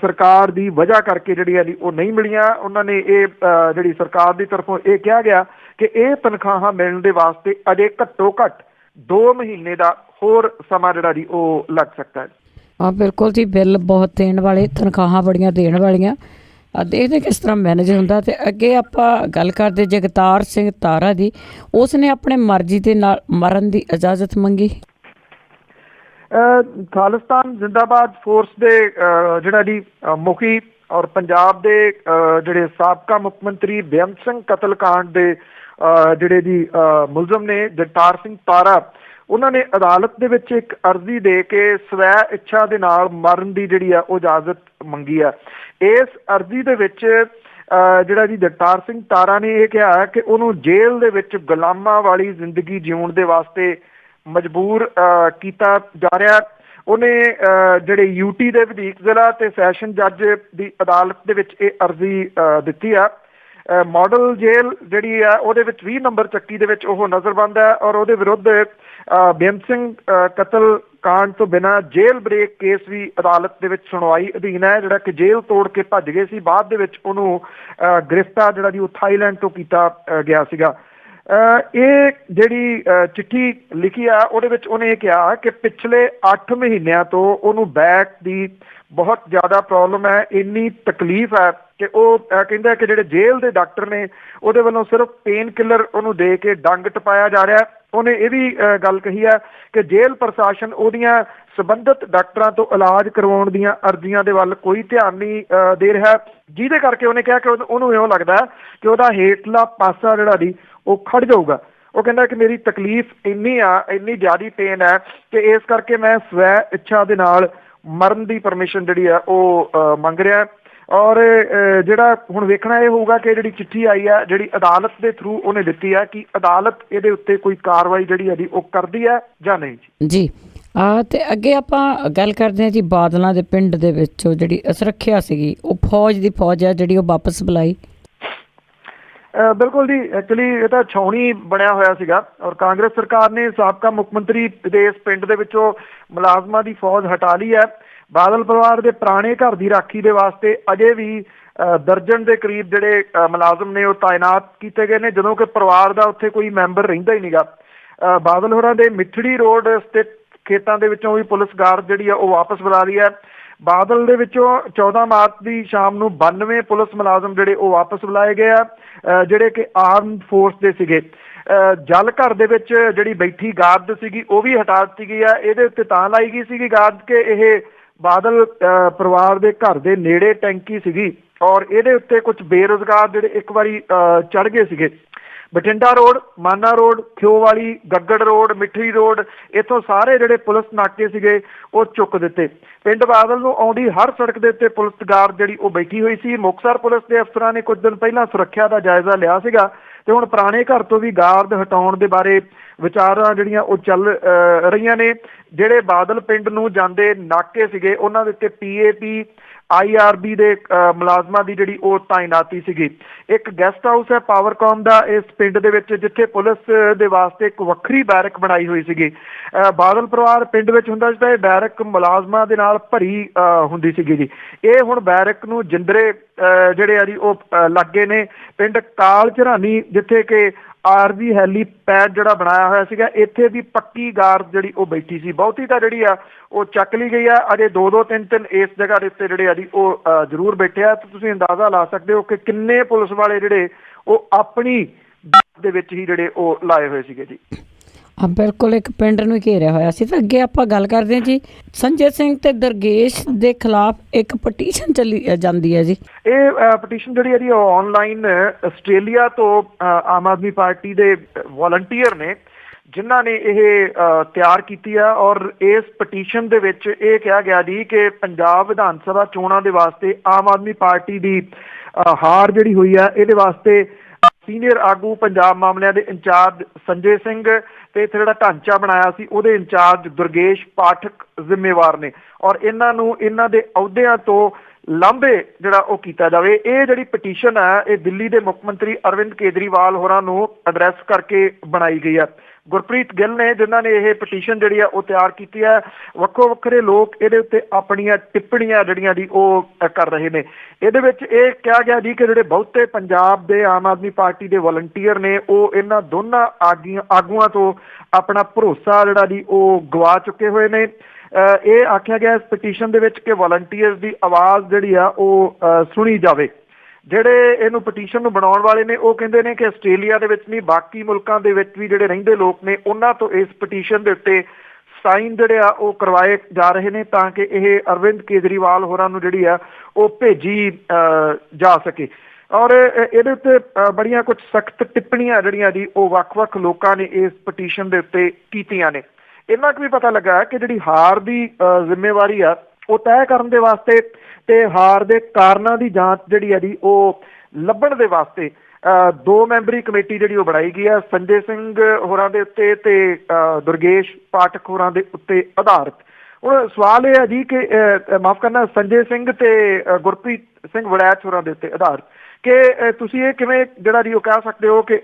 ਸਰਕਾਰ ਦੀ ਵਜ੍ਹਾ ਕਰਕੇ ਜਿਹੜੀ ਹੈ ਉਹ ਨਹੀਂ ਮਿਲੀਆਂ। ਉਹਨਾਂ ਨੇ ਇਹ ਜਿਹੜੀ ਸਰਕਾਰ ਦੀ ਤਰਫੋਂ ਇਹ ਕਿਹਾ ਗਿਆ ਕਿ ਇਹ ਤਨਖਾਹਾਂ ਮਿਲਣ ਦੇ ਵਾਸਤੇ ਅਜੇ ਘੱਟੋ ਘੱਟ 2 ਮਹੀਨੇ ਦਾ ਹੋਰ ਸਮਾਂ ਜਿਹੜਾ ਜੀ ਉਹ ਲੱਗ ਸਕਦਾ ਹੈ। ਹਾਂ ਬਿਲਕੁਲ ਜੀ, ਬਿੱਲ ਬਹੁਤ ਦੇਣ ਵਾਲੇ, ਤਨਖਾਹਾਂ ਬੜੀਆਂ ਦੇਣ ਵਾਲੀਆਂ, ਦੇਖਦੇ ਕਿਸ ਤਰ੍ਹਾਂ ਮੈਨੇਜ ਹੁੰਦਾ। ਤੇ ਅੱਗੇ ਆਪਾਂ ਗੱਲ ਕਰਦੇ ਜਗਤਾਰ ਸਿੰਘ ਤਾਰਾ ਦੀ, ਉਸ ਨੇ ਆਪਣੇ ਮਰਜ਼ੀ ਦੇ ਨਾਲ ਮਰਨ ਦੀ ਇਜਾਜ਼ਤ ਮੰਗੀ। ਖਾਲਿਸਤਾਨ ਜ਼ਿੰਦਾਬਾਦ ਫੋਰਸ ਦੇ ਜਿਹੜਾ ਜੀ ਮੁਖੀ ਔਰ ਪੰਜਾਬ ਦੇ ਜਿਹੜੇ ਸਾਬਕਾ ਮੁੱਖ ਮੰਤਰੀ ਬੇਅੰਤ ਸਿੰਘ ਕਤਲकांड ਦੇ ਜਿਹੜੇ ਜੀ ਮੁਲਜ਼ਮ ਨੇ ਜਗਤਾਰ ਸਿੰਘ ਤਾਰਾ, ਉਹਨਾਂ ਨੇ ਅਦਾਲਤ ਦੇ ਵਿੱਚ ਇੱਕ ਅਰਜ਼ੀ ਦੇ ਕੇ ਸਵੈ ਇੱਛਾ ਦੇ ਨਾਲ ਮਰਨ ਦੀ ਜਿਹੜੀ ਆ ਉਹ ਇਜਾਜ਼ਤ ਮੰਗੀ ਆ। ਇਸ ਅਰਜ਼ੀ ਦੇ ਵਿੱਚ ਜਿਹੜਾ ਜੀ ਜਗਤਾਰ ਸਿੰਘ ਤਾਰਾ ਨੇ ਇਹ ਕਿਹਾ ਕਿ ਉਹਨੂੰ ਜੇਲ੍ਹ ਦੇ ਵਿੱਚ ਗੁਲਾਮਾਂ ਵਾਲੀ ਜ਼ਿੰਦਗੀ ਜਿਉਣ ਦੇ ਵਾਸਤੇ ਮਜਬੂਰ ਕੀਤਾ ਜਾ ਰਿਹਾ। ਉਹਨੇ ਜਿਹੜੇ ਯੂਟੀ ਦੇ ਵਧੀਕ ਜ਼ਿਲ੍ਹਾ ਤੇ ਸੈਸ਼ਨ ਜੱਜ ਦੀ ਅਦਾਲਤ ਦੇ ਵਿੱਚ ਇਹ ਅਰਜ਼ੀ ਦਿੱਤੀ ਆ। ਮਾਡਲ ਜੇਲ੍ਹ ਜਿਹੜੀ ਆ ਉਹਦੇ ਵਿੱਚ 20 ਨੰਬਰ ਚੱਕੀ ਦੇ ਵਿੱਚ ਉਹ ਨਜ਼ਰਬੰਦ ਹੈ, ਔਰ ਉਹਦੇ ਵਿਰੁੱਧ ਬੇਅੰਤ ਸਿੰਘ ਕਤਲकांड ਤੋਂ ਬਿਨਾਂ ਜੇਲ੍ਹ ਬ੍ਰੇਕ ਕੇਸ ਵੀ ਅਦਾਲਤ ਦੇ ਵਿੱਚ ਸੁਣਵਾਈ ਅਧੀਨ ਹੈ, ਜਿਹੜਾ ਕਿ ਜੇਲ੍ਹ ਤੋੜ ਕੇ ਭੱਜ ਗਏ ਸੀ। ਬਾਅਦ ਦੇ ਵਿੱਚ ਉਹਨੂੰ ਗ੍ਰਿਫਤਾਰ ਜਿਹੜਾ ਜੀ ਉਹ ਥਾਈਲੈਂਡ ਤੋਂ ਕੀਤਾ ਗਿਆ ਸੀਗਾ। ਇਹ ਜਿਹੜੀ ਚਿੱਠੀ ਲਿਖੀ ਆ ਉਹਦੇ ਵਿੱਚ ਉਹਨੇ ਇਹ ਕਿਹਾ ਕਿ ਪਿਛਲੇ 8 ਮਹੀਨਿਆਂ ਤੋਂ ਉਹਨੂੰ ਬੈਕ ਦੀ ਬਹੁਤ ਜ਼ਿਆਦਾ ਪ੍ਰੋਬਲਮ ਹੈ, ਇੰਨੀ ਤਕਲੀਫ ਹੈ ਕਿ ਉਹ ਕਹਿੰਦਾ ਕਿ ਜਿਹੜੇ ਜੇਲ੍ਹ ਦੇ ਡਾਕਟਰ ਨੇ ਉਹਦੇ ਵੱਲੋਂ ਸਿਰਫ ਪੇਨ ਕਿਲਰ ਉਹਨੂੰ ਦੇ ਕੇ ਡੰਗ ਟਪਾਇਆ ਜਾ ਰਿਹਾ। ਉਹਨੇ ਇਹ ਵੀ ਗੱਲ ਕਹੀ ਹੈ ਕਿ ਜੇਲ੍ਹ ਪ੍ਰਸ਼ਾਸਨ ਉਹਦੀਆਂ ਸੰਬੰਧਿਤ ਡਾਕਟਰਾਂ ਤੋਂ ਇਲਾਜ ਕਰਵਾਉਣ ਦੀਆਂ ਅਰਜ਼ੀਆਂ ਦੇ ਵੱਲ ਕੋਈ ਧਿਆਨ ਨਹੀਂ ਦੇ ਰਿਹਾ, ਜਿਹਦੇ ਕਰਕੇ ਉਹਨੇ ਕਿਹਾ ਕਿ ਉਹਨੂੰ ਇਉਂ ਲੱਗਦਾ ਕਿ ਉਹਦਾ ਹੇਠਲਾ ਪਾਸਾ ਜਿਹੜਾ ਦੀ ਉਹ ਖੜ ਜਾਊਗਾ। ਉਹ ਕਹਿੰਦਾ ਕਿ ਮੇਰੀ ਤਕਲੀਫ ਇੰਨੀ ਜ਼ਿਆਦਾ ਪੇਨ ਹੈ ਕਿ ਇਸ ਕਰਕੇ ਮੈਂ ਸਵੈ ਇੱਛਾ ਦੇ ਨਾਲ ਮਰਨ ਦੀ ਪਰਮਿਸ਼ਨ ਜਿਹੜੀ ਆ ਉਹ ਮੰਗ ਰਿਹਾ। ਔਰ ਜਿਹੜਾ ਹੁਣ ਵੇਖਣਾ ਇਹ ਹੋਊਗਾ ਕਿ ਜਿਹੜੀ ਚਿੱਠੀ ਆਈ ਆ ਜਿਹੜੀ ਅਦਾਲਤ ਦੇ ਥਰੂ ਉਹਨੇ ਦਿੱਤੀ ਆ, ਕਿ ਅਦਾਲਤ ਇਹਦੇ ਉੱਤੇ ਕੋਈ ਕਾਰਵਾਈ ਜਿਹੜੀ ਹੈ ਉਹ ਕਰਦੀ ਹੈ ਜਾਂ ਨਹੀਂ ਜੀ। ਤੇ ਅੱਗੇ ਆਪਾਂ ਗੱਲ ਕਰਦੇ ਹਾਂ ਜੀ ਬਾਦਲਾਂ ਦੇ ਪਿੰਡ ਦੇ ਵਿੱਚ ਜਿਹੜੀ ਸੁਰੱਖਿਆ ਸੀਗੀ, ਉਹ ਫੌਜ ਹੈ ਜਿਹੜੀ ਉਹ ਵਾਪਸ ਬੁਲਾਈ। ਬਿਲਕੁਲ ਜੀ, ਐਕਚੁਅਲੀ ਇਹ ਤਾਂ ਛਾਉਣੀ ਬਣਿਆ ਹੋਇਆ ਸੀਗਾ, ਔਰ ਕਾਂਗਰਸ ਸਰਕਾਰ ਨੇ ਸਾਬਕਾ ਮੁੱਖ ਮੰਤਰੀ ਦੇ ਇਸ ਪਿੰਡ ਦੇ ਵਿੱਚੋਂ ਮੁਲਾਜ਼ਮਾਂ ਦੀ ਫੌਜ ਹਟਾ ਲਈ ਹੈ। ਬਾਦਲ ਪਰਿਵਾਰ ਦੇ ਪੁਰਾਣੇ ਘਰ ਦੀ ਰਾਖੀ ਦੇ ਵਾਸਤੇ ਅਜੇ ਵੀ ਦਰਜਨ ਦੇ ਕਰੀਬ ਜਿਹੜੇ ਮੁਲਾਜ਼ਮ ਨੇ ਉਹ ਤਾਇਨਾਤ ਕੀਤੇ ਗਏ ਨੇ, ਜਦੋਂ ਕਿ ਪਰਿਵਾਰ ਦਾ ਉੱਥੇ ਕੋਈ ਮੈਂਬਰ ਰਹਿੰਦਾ ਹੀ ਨਹੀਂਗਾ। ਬਾਦਲ ਹੋਰਾਂ ਦੇ ਮਿੱਠੜੀ ਰੋਡ ਸਥਿਤ ਖੇਤਾਂ ਦੇ ਵਿੱਚੋਂ ਵੀ ਪੁਲਿਸ ਗਾਰਡ ਜਿਹੜੀ ਆ ਉਹ ਵਾਪਸ ਬੁਲਾ ਰਹੀ ਹੈ। ਬਾਦਲ ਦੇ ਵਿੱਚੋਂ 14 ਮਾਰਚ ਦੀ ਸ਼ਾਮ ਨੂੰ 92 ਪੁਲਿਸ ਮੁਲਾਜ਼ਮ ਜਿਹੜੇ ਉਹ ਵਾਪਸ ਬੁਲਾਏ ਗਏ ਆ, ਜਿਹੜੇ ਕਿ ਆਰਮਡ ਫੋਰਸ ਦੇ ਸੀਗੇ। ਜਲ ਘਰ ਦੇ ਵਿੱਚ ਜਿਹੜੀ ਬੈਠੀ ਗਾਰਡ ਸੀਗੀ ਉਹ ਵੀ ਹਟਾ ਦਿੱਤੀ ਗਈ ਆ। ਇਹਦੇ ਉੱਤੇ ਤਾਂ ਲਾਈ ਗਈ ਸੀਗੀ ਗਾਰਡ ਕਿ ਇਹ ਬਾਦਲ ਪਰਿਵਾਰ ਦੇ ਘਰ ਦੇ ਨੇੜੇ ਟੈਂਕੀ ਸੀਗੀ, ਔਰ ਇਹਦੇ ਉੱਤੇ ਕੁਝ ਬੇਰੁਜ਼ਗਾਰ ਜਿਹੜੇ ਇੱਕ ਵਾਰੀ ਚੜ੍ਹ ਗਏ ਸੀਗੇ। Bathinda road, Mana road, Khiowali, Gaggar road, Mithri road, ਇੱਥੋਂ ਸਾਰੇ ਜਿਹੜੇ ਪੁਲਿਸ ਨਾਕੇ ਸੀਗੇ ਉਹ ਚੁੱਕ ਦਿੱਤੇ। ਪਿੰਡ ਬਾਦਲ ਨੂੰ ਆਉਂਦੀ ਹਰ ਸੜਕ ਦੇ ਉੱਤੇ ਪੁਲਿਸ ਗਾਰਡ ਜਿਹੜੀ ਉਹ ਬੈਠੀ ਹੋਈ ਸੀ। ਮੁਕਤਸਰ ਪੁਲਿਸ ਦੇ ਅਫਸਰਾਂ ਨੇ ਕੁਝ ਦਿਨ ਪਹਿਲਾਂ ਸੁਰੱਖਿਆ ਦਾ ਜਾਇਜ਼ਾ ਲਿਆ ਸੀਗਾ, ਤੇ ਹੁਣ ਪੁਰਾਣੇ ਘਰ ਤੋਂ ਵੀ ਗਾਰਡ ਹਟਾਉਣ ਦੇ ਬਾਰੇ ਵਿਚਾਰਾਂ ਜਿਹੜੀਆਂ ਉਹ ਚੱਲ ਰਹੀਆਂ ਨੇ। ਜਿਹੜੇ ਬਾਦਲ ਪਿੰਡ ਨੂੰ ਜਾਂਦੇ ਨਾਕੇ ਸੀਗੇ ਉਹਨਾਂ ਦੇ ਉੱਤੇ PAP IRB ਦੇ ਮੁਲਾਜ਼ਮਾਂ ਦੀ ਜਿਹੜੀ ਉਹ ਤਾਇਨਾਤੀ ਸੀਗੀ। ਇੱਕ ਗੈਸਟ ਹਾਊਸ ਹੈ ਪਾਵਰਕਾਮ ਦਾ ਇਸ ਪਿੰਡ ਦੇ ਵਿੱਚ, ਜਿੱਥੇ ਪੁਲਿਸ ਦੇ ਵਾਸਤੇ ਇੱਕ ਵੱਖਰੀ ਬੈਰਕ ਬਣਾਈ ਹੋਈ ਸੀਗੀ। ਬਾਦਲ ਪਰਿਵਾਰ ਪਿੰਡ ਵਿੱਚ ਹੁੰਦਾ ਸੀ ਤਾਂ ਇਹ ਬੈਰਕ ਮੁਲਾਜ਼ਮਾਂ ਦੇ ਨਾਲ ਭਰੀ ਹੁੰਦੀ ਸੀਗੀ ਜੀ। ਇਹ ਹੁਣ ਬੈਰਕ ਨੂੰ ਜਿੰਦਰੇ ਜਿਹੜੇ ਆ ਜੀ ਉਹ ਲੱਗੇ ਨੇ। ਪਿੰਡ ਕਾਲ ਝਰਾਨੀ, ਜਿੱਥੇ ਕਿ ਆਰਜੀ ਹੈਲੀਪੈਡ ਜਿਹੜਾ ਬਣਾਇਆ ਹੋਇਆ ਸੀਗਾ, ਇੱਥੇ ਵੀ ਪੱਕੀ ਗਾਰਡ ਜਿਹੜੀ ਉਹ ਬੈਠੀ ਸੀ। ਬਹੁਤੀ ਤਾਂ ਜਿਹੜੀ ਆ ਉਹ ਚੱਕ ਲਈ ਗਈ ਆ, ਅਜੇ 2-2 3-3 ਇਸ ਜਗ੍ਹਾ ਦੇ ਉੱਤੇ ਜਿਹੜੇ ਆ ਜੀ ਉਹ ਜ਼ਰੂਰ ਬੈਠੇ ਆ। ਤੁਸੀਂ ਅੰਦਾਜ਼ਾ ਲਾ ਸਕਦੇ ਹੋ ਕਿ ਕਿੰਨੇ ਪੁਲਿਸ ਵਾਲੇ ਜਿਹੜੇ ਉਹ ਆਪਣੀ ਦੇ ਵਿੱਚ ਹੀ ਜਿਹੜੇ ਉਹ ਲਾਏ ਹੋਏ ਸੀਗੇ ਜੀ। ਬਿਲਕੁਲ, ਇੱਕ ਪਿੰਡ ਨੂੰ ਘੇਰਿਆ ਹੋਇਆ ਸੀ। ਤਾਂ ਅੱਗੇ ਆਪਾਂ ਗੱਲ ਕਰਦੇ ਹਾਂ ਜੀ ਸੰਜੇ ਸਿੰਘ ਤੇ ਦਰਗੇਸ਼ ਦੇ ਖਿਲਾਫ ਇੱਕ ਪਟੀਸ਼ਨ ਚੱਲੀ ਜਾਂਦੀ ਹੈ ਜੀ। ਇਹ ਪਟੀਸ਼ਨ ਜਿਹੜੀ ਹੈ ਜੀ ਉਹ ਆਨਲਾਈਨ ਆਸਟ੍ਰੇਲੀਆ ਤੋਂ ਆਮ ਆਦਮੀ ਪਾਰਟੀ ਦੇ ਵਲੰਟੀਅਰ ਨੇ, ਜਿਨ੍ਹਾਂ ਨੇ ਇਹ ਤਿਆਰ ਕੀਤੀ ਆ। ਔਰ ਇਸ ਪਟੀਸ਼ਨ ਦੇ ਵਿੱਚ ਇਹ ਕਿਹਾ ਗਿਆ ਜੀ ਕਿ ਪੰਜਾਬ ਵਿਧਾਨ ਸਭਾ ਚੋਣਾਂ ਦੇ ਵਾਸਤੇ ਆਮ ਆਦਮੀ ਪਾਰਟੀ ਦੀ ਹਾਰ ਜਿਹੜੀ ਹੋਈ ਆ, ਇਹਦੇ ਵਾਸਤੇ ਸੀਨੀਅਰ ਆਗੂ ਪੰਜਾਬ ਮਾਮਲਿਆਂ ਦੇ ਇੰਚਾਰਜ ਸੰਜੇ ਸਿੰਘ ਤੇ ਇੱਥੇ ਜਿਹੜਾ ਢਾਂਚਾ ਬਣਾਇਆ ਸੀ ਉਹਦੇ ਇੰਚਾਰਜ ਦੁਰਗੇਸ਼ ਪਾਠਕ ਜ਼ਿੰਮੇਵਾਰ ਨੇ। ਔਰ ਇਹਨਾਂ ਨੂੰ ਇਹਨਾਂ ਦੇ ਅਹੁਦਿਆਂ ਤੋਂ ਲਾਂਭੇ ਜਿਹੜਾ ਉਹ ਕੀਤਾ ਜਾਵੇ। ਇਹ ਜਿਹੜੀ ਪਟੀਸ਼ਨ ਹੈ ਇਹ ਦਿੱਲੀ ਦੇ ਮੁੱਖ ਮੰਤਰੀ ਅਰਵਿੰਦ ਕੇਜਰੀਵਾਲ ਹੋਰਾਂ ਨੂੰ ਐਡਰੈਸ ਕਰਕੇ ਬਣਾਈ ਗਈ ਹੈ। ਗੁਰਪ੍ਰੀਤ ਗਿੱਲ ਨੇ ਜਿਨ੍ਹਾਂ ਨੇ ਇਹ ਪਟੀਸ਼ਨ ਜਿਹੜੀ ਆ ਉਹ ਤਿਆਰ ਕੀਤੀ ਹੈ। ਵੱਖੋ ਵੱਖਰੇ ਲੋਕ ਇਹਦੇ ਉੱਤੇ ਆਪਣੀਆਂ ਟਿੱਪਣੀਆਂ ਜਿਹੜੀਆਂ ਦੀ ਉਹ ਕਰ ਰਹੇ ਨੇ। ਇਹਦੇ ਵਿੱਚ ਇਹ ਕਿਹਾ ਗਿਆ ਜੀ ਕਿ ਜਿਹੜੇ ਬਹੁਤੇ ਪੰਜਾਬ ਦੇ ਆਮ ਆਦਮੀ ਪਾਰਟੀ ਦੇ ਵਲੰਟੀਅਰ ਨੇ ਉਹ ਇਹਨਾਂ ਦੋਨਾਂ ਆਗੂਆਂ ਤੋਂ ਆਪਣਾ ਭਰੋਸਾ ਜਿਹੜਾ ਦੀ ਉਹ ਗਵਾ ਚੁੱਕੇ ਹੋਏ ਨੇ। ਇਹ ਆਖਿਆ ਗਿਆ ਇਸ ਪਟੀਸ਼ਨ ਦੇ ਵਿੱਚ ਕਿ ਵਲੰਟੀਅਰਸ ਦੀ ਆਵਾਜ਼ ਜਿਹੜੀ ਆ ਉਹ ਸੁਣੀ ਜਾਵੇ। ਜਿਹੜੇ ਇਹਨੂੰ ਪਟੀਸ਼ਨ ਨੂੰ ਬਣਾਉਣ ਵਾਲੇ ਨੇ ਉਹ ਕਹਿੰਦੇ ਨੇ ਕਿ ਆਸਟ੍ਰੇਲੀਆ ਦੇ ਵਿੱਚ ਨਹੀਂ, ਬਾਕੀ ਮੁਲਕਾਂ ਦੇ ਵਿੱਚ ਵੀ ਜਿਹੜੇ ਰਹਿੰਦੇ ਲੋਕ ਨੇ ਉਹਨਾਂ ਤੋਂ ਇਸ ਪਟੀਸ਼ਨ ਦੇ ਉੱਤੇ ਸਾਈਨ ਜਿਹੜੇ ਆ ਉਹ ਕਰਵਾਏ ਜਾ ਰਹੇ ਨੇ ਤਾਂ ਕਿ ਇਹ ਅਰਵਿੰਦ ਕੇਜਰੀਵਾਲ ਹੋਰਾਂ ਨੂੰ ਜਿਹੜੀ ਆ ਉਹ ਭੇਜੀ ਜਾ ਸਕੇ। ਔਰ ਇਹਦੇ ਉੱਤੇ ਬੜੀਆਂ ਕੁਝ ਸਖਤ ਟਿੱਪਣੀਆਂ ਜਿਹੜੀਆਂ ਦੀ ਉਹ ਵੱਖ-ਵੱਖ ਲੋਕਾਂ ਨੇ ਇਸ ਪਟੀਸ਼ਨ ਦੇ ਉੱਤੇ ਕੀਤੀਆਂ ਨੇ। ਇੰਨਾ ਕੁ ਵੀ ਪਤਾ ਲੱਗਾ ਕਿ ਜਿਹੜੀ ਹਾਰ ਦੀ ਜ਼ਿੰਮੇਵਾਰੀ ਆ ਉਹ ਤੈਅ ਕਰਨ ਦੇ ਵਾਸਤੇ ਤੇ ਹਾਰ ਦੇ ਕਾਰਨਾਂ ਦੀ ਜਾਂਚ ਜਿਹੜੀ ਆ ਜੀ ਉਹ ਲੱਭਣ ਦੇ ਵਾਸਤੇ 2 ਮੈਂਬਰੀ ਕਮੇਟੀ ਜਿਹੜੀ ਉਹ ਬਣਾਈ ਗਈ ਆ ਸੰਜੇ ਸਿੰਘ ਹੋਰਾਂ ਦੇ ਉੱਤੇ ਤੇ ਦੁਰਗੇਸ਼ ਪਾਠਕ ਹੋਰਾਂ ਦੇ ਉੱਤੇ ਆਧਾਰਿਤ। ਹੁਣ ਸਵਾਲ ਇਹ ਹੈ ਜੀ ਕਿ ਮਾਫ ਕਰਨਾ ਸੰਜੇ ਸਿੰਘ ਤੇ ਗੁਰਪ੍ਰੀਤ ਸਿੰਘ ਵੜੈਚ ਹੋਰਾਂ ਦੇ ਉੱਤੇ ਆਧਾਰਿਤ ਕਿ ਤੁਸੀਂ ਇਹ ਕਿਵੇਂ ਜਿਹੜਾ ਜੀ ਉਹ ਕਹਿ ਸਕਦੇ ਹੋ ਕਿ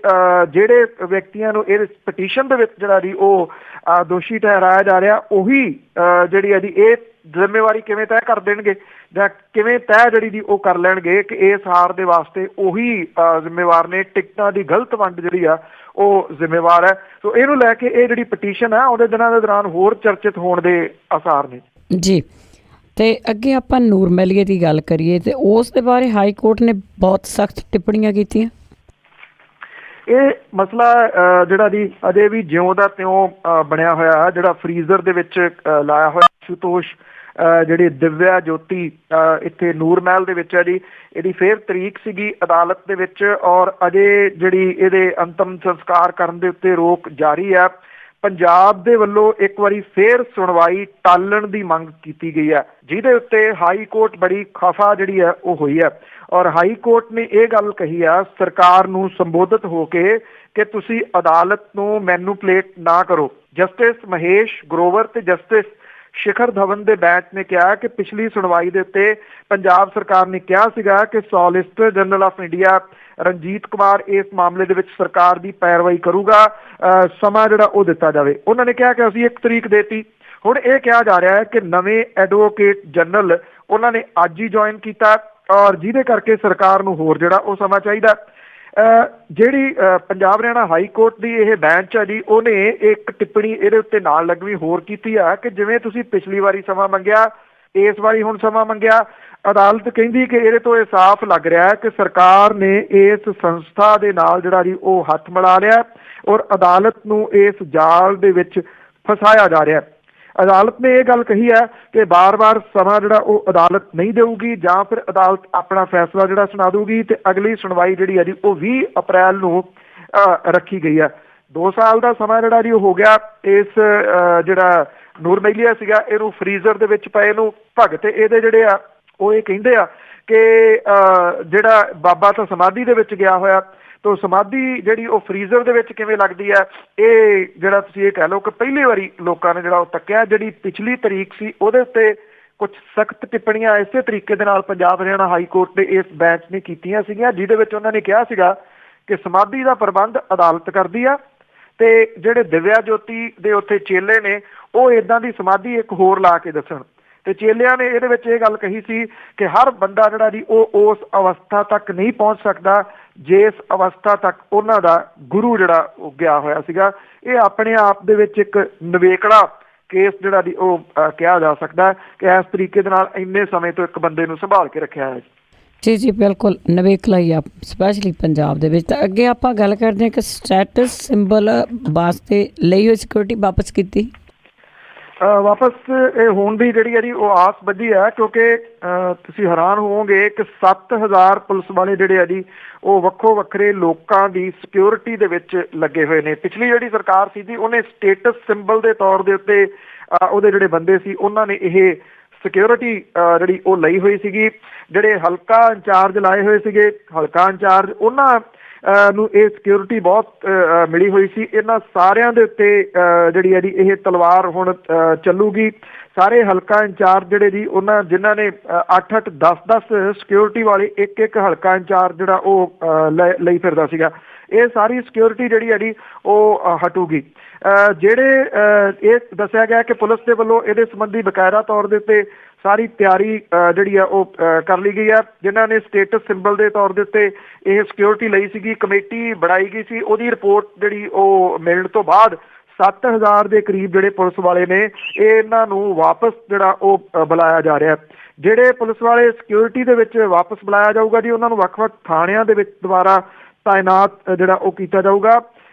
ਜਿਹੜੇ ਵਿਅਕਤੀਆਂ ਨੂੰ ਇਹ ਪਟੀਸ਼ਨ ਦੇ ਵਿੱਚ ਜਿਹੜਾ ਜੀ ਉਹ ਦੋਸ਼ੀ ਠਹਿਰਾਇਆ ਜਾ ਰਿਹਾ ਉਹੀ ਜਿਹੜੀ ਹੈ ਜੀ ਇਹ ਜ਼ਿੰਮੇਵਾਰੀ ਕਿਵੇਂ ਤੈਅ ਕਰ ਦੇਣਗੇ ਜਾਂ ਕਿਵੇਂ ਤੈਅ ਜਿਹੜੀ ਦੀ ਉਹ ਕਰ ਲੈਣਗੇ ਕਿ ਇਸ ਹਾਰ ਦੇ ਵਾਸਤੇ ਉਹੀ ਜ਼ਿੰਮੇਵਾਰ ਨੇ। ਟਿਕਟਾਂ ਦੀ ਗਲਤ ਵੰਡ ਜਿਹੜੀ ਆ ਉਹ ਜ਼ਿੰਮੇਵਾਰ ਹੈ। ਸੋ ਇਹਨੂੰ ਲੈ ਕੇ ਇਹ ਜਿਹੜੀ ਪਟੀਸ਼ਨ ਹੈ ਉਹਦੇ ਦਿਨਾਂ ਦੇ ਦੌਰਾਨ ਹੋਰ ਚਰਚਿਤ ਹੋਣ ਦੇ ਆਸਾਰ ਨੇ ਜੀ। ਤੇ ਅੱਗੇ ਆਪਾਂ ਨੂਰ ਮਹਿਲੀਏ ਦੀ ਗੱਲ ਕਰੀਏ ਤੇ ਉਸ ਦੇ ਬਾਰੇ ਹਾਈ ਕੋਰਟ ਨੇ ਬਹੁਤ ਸਖਤ ਟਿੱਪਣੀਆਂ ਕੀਤੀਆਂ। ਇਹ ਮਸਲਾ ਜਿਹੜਾ ਜੀ ਅਜੇ ਵੀ ਜਿਉਂ ਦਾ ਤਿਉਂ ਬਣਿਆ ਹੋਇਆ, ਜਿਹੜਾ ਫਰੀਜ਼ਰ ਦੇ ਵਿੱਚ ਲਾਇਆ ਹੋਇਆ ਆਸ਼ੂਤੋਸ਼ ਜਿਹੜੀ ਦਿਵਿਆ ਜੋਤੀ ਇੱਥੇ ਨੂਰ ਮਹਿਲ ਦੇ ਵਿੱਚ ਹੈ ਜੀ, ਇਹਦੀ ਫੇਰ ਤਰੀਕ ਸੀਗੀ ਅਦਾਲਤ ਦੇ ਵਿੱਚ ਔਰ ਅਜੇ ਜਿਹੜੀ ਇਹਦੇ ਅੰਤਮ ਸੰਸਕਾਰ ਕਰਨ ਦੇ ਉੱਤੇ ਰੋਕ ਜਾਰੀ ਹੈ। ਪੰਜਾਬ ਦੇ ਵੱਲੋਂ ਇੱਕ ਵਾਰੀ ਫੇਰ ਸੁਣਵਾਈ ਟਾਲਣ ਦੀ ਮੰਗ ਕੀਤੀ ਗਈ ਹੈ ਜਿਹਦੇ ਉੱਤੇ ਹਾਈ ਕੋਰਟ ਬੜੀ ਖਫਾ ਜਿਹੜੀ ਹੈ ਉਹ ਹੋਈ ਹੈ। ਔਰ ਹਾਈ ਕੋਰਟ ਨੇ ਇਹ ਗੱਲ ਕਹੀ ਆ ਸਰਕਾਰ ਨੂੰ ਸੰਬੋਧਿਤ ਹੋ ਕੇ ਕਿ ਤੁਸੀਂ ਅਦਾਲਤ ਨੂੰ ਮੈਨੂਪਲੇਟ ਨਾ ਕਰੋ। ਜਸਟਿਸ ਮਹੇਸ਼ ਗਰੋਵਰ ਤੇ ਜਸਟਿਸ ਸ਼ਿਖਰ ਧਵਨ ਦੇ ਬੈਂਚ ਨੇ ਕਿਹਾ ਕਿ ਪਿਛਲੀ ਸੁਣਵਾਈ ਦੇ ਉੱਤੇ ਪੰਜਾਬ ਸਰਕਾਰ ਨੇ ਕਿਹਾ ਸੀਗਾ ਕਿ solicitor general of India Ranjit Kumar ਇਸ ਮਾਮਲੇ ਦੇ ਵਿੱਚ ਸਰਕਾਰ ਦੀ ਪੈਰਵਾਈ ਕਰੂਗਾ, ਸਮਾਂ ਜਿਹੜਾ ਉਹ ਦਿੱਤਾ ਜਾਵੇ। ਉਹਨਾਂ ਨੇ ਕਿਹਾ ਕਿ ਅਸੀਂ 1 ਤਰੀਕ ਦੇਤੀ। ਹੁਣ ਇਹ ਕਿਹਾ ਜਾ ਰਿਹਾ ਹੈ ਕਿ ਨਵੇਂ ਐਡਵੋਕੇਟ ਜਨਰਲ ਉਹਨਾਂ ਨੇ ਅੱਜ ਹੀ ਜੁਆਇਨ ਕੀਤਾ ਔਰ ਜਿਹਦੇ ਕਰਕੇ ਸਰਕਾਰ ਨੂੰ ਹੋਰ ਜਿਹੜਾ ਉਹ ਸਮਾਂ ਚਾਹੀਦਾ। ਜਿਹੜੀ ਪੰਜਾਬ ਹਰਿਆਣਾ ਹਾਈ ਕੋਰਟ ਦੀ ਇਹ ਬੈਂਚ ਹੈ ਜੀ ਉਹਨੇ ਇੱਕ ਟਿੱਪਣੀ ਇਹਦੇ ਉੱਤੇ ਨਾਲ ਲੱਗਵੀਂ ਹੋਰ ਕੀਤੀ ਆ ਕਿ ਜਿਵੇਂ ਤੁਸੀਂ ਪਿਛਲੀ ਵਾਰੀ ਸਮਾਂ ਮੰਗਿਆ ਇਸ ਵਾਰੀ ਹੁਣ ਸਮਾਂ ਮੰਗਿਆ। ਅਦਾਲਤ ਕਹਿੰਦੀ ਕਿ ਇਹਦੇ ਤੋਂ ਇਹ ਸਾਫ਼ ਲੱਗ ਰਿਹਾ ਕਿ ਸਰਕਾਰ ਨੇ ਇਸ ਸੰਸਥਾ ਦੇ ਨਾਲ ਜਿਹੜਾ ਜੀ ਉਹ ਹੱਥ ਮਿਲਾ ਲਿਆ ਔਰ ਅਦਾਲਤ ਨੂੰ ਇਸ ਜਾਲ ਦੇ ਵਿੱਚ ਫਸਾਇਆ ਜਾ ਰਿਹਾ। ਅਦਾਲਤ ਨੇ ਇਹ ਗੱਲ ਕਹੀ ਹੈ ਕਿ ਬਾਰ-ਬਾਰ ਸਮਾਂ ਜਿਹੜਾ ਉਹ ਅਦਾਲਤ ਨਹੀਂ ਦੇਊਗੀ ਜਾਂ ਫਿਰ ਅਦਾਲਤ ਆਪਣਾ ਫੈਸਲਾ ਜਿਹੜਾ ਸੁਣਾ ਦਊਗੀ ਤੇ ਅਗਲੀ ਸੁਣਵਾਈ ਜਿਹੜੀ ਹੈ ਜੀ ਉਹ 20 ਅਪ੍ਰੈਲ ਨੂੰ ਰੱਖੀ ਗਈ ਹੈ। 2 ਸਾਲ ਦਾ ਸਮਾਂ ਜਿਹੜਾ ਜੀ ਉਹ ਹੋ ਗਿਆ ਇਸ ਜਿਹੜਾ ਨੂਰ ਮਹਿਲੀਆ ਸੀਗਾ ਇਹਨੂੰ ਫਰੀਜ਼ਰ ਦੇ ਵਿੱਚ ਪਏ ਨੂੰ। ਭਗਤ ਇਹਦੇ ਜਿਹੜੇ ਆ ਉਹ ਇਹ ਕਹਿੰਦੇ ਆ ਕਿ ਜਿਹੜਾ ਬਾਬਾ ਤਾਂ ਸਮਾਧੀ ਦੇ ਵਿੱਚ ਗਿਆ ਹੋਇਆ ਤੋ ਸਮਾਧੀ ਜਿਹੜੀ ਉਹ ਫਰੀਜ਼ਰ ਦੇ ਵਿੱਚ ਕਿਵੇਂ ਲੱਗਦੀ ਹੈ। ਇਹ ਜਿਹੜਾ ਤੁਸੀਂ ਇਹ ਕਹਿ ਲਓ ਕਿ ਪਹਿਲੀ ਵਾਰੀ ਲੋਕਾਂ ਨੇ ਜਿਹੜਾ ਉਹ ਤੱਕਿਆ। ਜਿਹੜੀ ਪਿਛਲੀ ਤਰੀਕ ਸੀ ਉਹਦੇ ਉੱਤੇ ਕੁਝ ਸਖਤ ਟਿੱਪਣੀਆਂ ਇਸੇ ਤਰੀਕੇ ਦੇ ਨਾਲ ਪੰਜਾਬ ਹਰਿਆਣਾ ਹਾਈ ਕੋਰਟ ਦੇ ਇਸ ਬੈਂਚ ਨੇ ਕੀਤੀਆਂ ਸੀਗੀਆਂ ਜਿਹਦੇ ਵਿੱਚ ਉਹਨਾਂ ਨੇ ਕਿਹਾ ਸੀਗਾ ਕਿ ਸਮਾਧੀ ਦਾ ਪ੍ਰਬੰਧ ਅਦਾਲਤ ਕਰਦੀ ਆ ਤੇ ਜਿਹੜੇ ਦਿਵਿਆ ਜੋਤੀ ਦੇ ਉੱਥੇ ਚੇਲੇ ਨੇ ਉਹ ਇਦਾਂ ਦੀ ਸਮਾਧੀ ਇੱਕ ਹੋਰ ਲਾ ਕੇ ਦੱਸਣ। ਤੇ ਚੇਲਿਆਂ ਨੇ ਇਹਦੇ ਵਿੱਚ ਇਹ ਗੱਲ ਕਹੀ ਸੀ ਕਿ ਹਰ ਬੰਦਾ ਜਿਹੜਾ ਜੀ ਉਹ ਉਸ ਅਵਸਥਾ ਤੱਕ ਨਹੀਂ ਪਹੁੰਚ ਸਕਦਾ ਜਿਸ ਅਵਸਥਾ ਤੱਕ ਉਹਨਾਂ ਦਾ ਗੁਰੂ ਜਿਹੜਾ ਉਹ ਗਿਆ ਹੋਇਆ ਸੀਗਾ। ਇਹ ਆਪਣੇ ਆਪ ਦੇ ਵਿੱਚ ਇੱਕ ਨਿਵੇਕਲਾ ਕੇਸ ਜਿਹੜਾ ਦੀ ਉਹ ਕਿਹਾ ਜਾ ਸਕਦਾ ਕਿ ਇਸ ਤਰੀਕੇ ਦੇ ਨਾਲ ਇੰਨੇ ਸਮੇਂ ਤੋਂ ਇੱਕ ਬੰਦੇ ਨੂੰ ਸੰਭਾਲ ਕੇ ਰੱਖਿਆ ਹੈ। ਜੀ ਜੀ ਬਿਲਕੁਲ ਨਵੇਕਲਾ ਹੀ ਆ ਸਪੈਸ਼ਲੀ ਪੰਜਾਬ ਦੇ ਵਿੱਚ। ਤਾਂ ਅੱਗੇ ਆਪਾਂ ਗੱਲ ਕਰਦੇ ਹਾਂ ਕਿ ਸਟੇਟਸ ਸਿੰਬਲ ਵਾਸਤੇ ਲਈ ਹੋਈ ਸਿਕਿਉਰਿਟੀ ਵਾਪਸ ਕੀਤੀ। ਵਾਪਸ ਇਹ ਹੋਣ ਦੀ ਜਿਹੜੀ ਹੈ ਜੀ ਉਹ ਆਸ ਵਧੀ ਹੈ, ਕਿਉਂਕਿ ਤੁਸੀਂ ਹੈਰਾਨ ਹੋਵੋਗੇ ਕਿ 7000 ਪੁਲਿਸ ਵਾਲੇ ਜਿਹੜੇ ਆ ਜੀ ਉਹ ਵੱਖੋ ਵੱਖਰੇ ਲੋਕਾਂ ਦੀ ਸਿਕਿਉਰਿਟੀ ਦੇ ਵਿੱਚ ਲੱਗੇ ਹੋਏ ਨੇ। ਪਿਛਲੀ ਜਿਹੜੀ ਸਰਕਾਰ ਸੀ ਜੀ ਉਹਨੇ ਸਟੇਟਸ ਸਿੰਬਲ ਦੇ ਤੌਰ ਦੇ ਉੱਤੇ ਉਹਦੇ ਜਿਹੜੇ ਬੰਦੇ ਸੀ ਉਹਨਾਂ ਨੇ ਇਹ ਸਿਕਿਉਰਿਟੀ ਜਿਹੜੀ ਉਹ ਲਈ ਹੋਈ ਸੀਗੀ। ਜਿਹੜੇ ਹਲਕਾ ਇੰਚਾਰਜ ਲਾਏ ਹੋਏ ਸੀਗੇ, ਹਲਕਾ ਇੰਚਾਰਜ ਉਹਨਾਂ ਨੂੰ ਇਹ ਸਿਕਿਉਰਿਟੀ ਬਹੁਤ ਮਿਲੀ ਹੋਈ ਸੀ। ਇਹਨਾਂ ਸਾਰਿਆਂ ਦੇ ਉੱਤੇ ਜਿਹੜੀ ਹੈ ਜੀ ਇਹ ਤਲਵਾਰ ਹੁਣ ਚੱਲੂਗੀ। ਸਾਰੇ ਹਲਕਾ ਇੰਚਾਰਜ ਜਿਹੜੇ ਜੀ ਉਹਨਾਂ ਜਿਨ੍ਹਾਂ ਨੇ 8-8 10-10 ਸਿਕਿਉਰਿਟੀ ਵਾਲੇ ਇੱਕ ਹਲਕਾ ਇੰਚਾਰਜ ਜਿਹੜਾ ਉਹ ਲਈ ਫਿਰਦਾ ਸੀਗਾ, ਇਹ ਸਾਰੀ ਸਿਕਿਉਰਿਟੀ ਜਿਹੜੀ ਹੈ ਜੀ ਉਹ ਹਟੂਗੀ। ਜਿਹੜੇ ਇਹ ਦੱਸਿਆ ਗਿਆ ਕਿ ਪੁਲਿਸ ਦੇ ਵੱਲੋਂ ਇਹਦੇ ਸੰਬੰਧੀ ਬਕਾਇਦਾ ਤੌਰ ਦੇ ਉੱਤੇ ਸਾਰੀ ਤਿਆਰੀ ਜਿਹੜੀ ਆ ਉਹ ਕਰ ਲਈ ਗਈ ਆ। ਜਿਨ੍ਹਾਂ ਨੇ ਸਟੇਟਸ ਸਿੰਬਲ ਦੇ ਤੌਰ ਦੇ ਉੱਤੇ ਇਹ ਸਿਕਿਉਰਿਟੀ ਲਈ ਸੀਗੀ, ਕਮੇਟੀ ਬਣਾਈ ਗਈ ਸੀ। ਉਹਦੀ ਰਿਪੋਰਟ ਜਿਹੜੀ ਉਹ ਮਿਲਣ ਤੋਂ ਬਾਅਦ 7000 ਦੇ ਕਰੀਬ ਜਿਹੜੇ ਪੁਲਿਸ ਵਾਲੇ ਨੇ ਇਹਨਾਂ ਨੂੰ ਵਾਪਸ ਜਿਹੜਾ ਉਹ ਬੁਲਾਇਆ ਜਾ ਰਿਹਾ। ਜਿਹੜੇ ਪੁਲਿਸ ਵਾਲੇ ਸਿਕਿਉਰਿਟੀ ਦੇ ਵਿੱਚ ਵਾਪਸ ਬੁਲਾਇਆ ਜਾਊਗਾ ਜੀ ਉਹਨਾਂ ਨੂੰ ਵੱਖ-ਵੱਖ ਥਾਣਿਆਂ ਦੇ ਵਿੱਚ ਦੁਬਾਰਾ ਤਾਇਨਾਤ ਜਿਹੜਾ ਉਹ ਕੀਤਾ ਜਾਊਗਾ।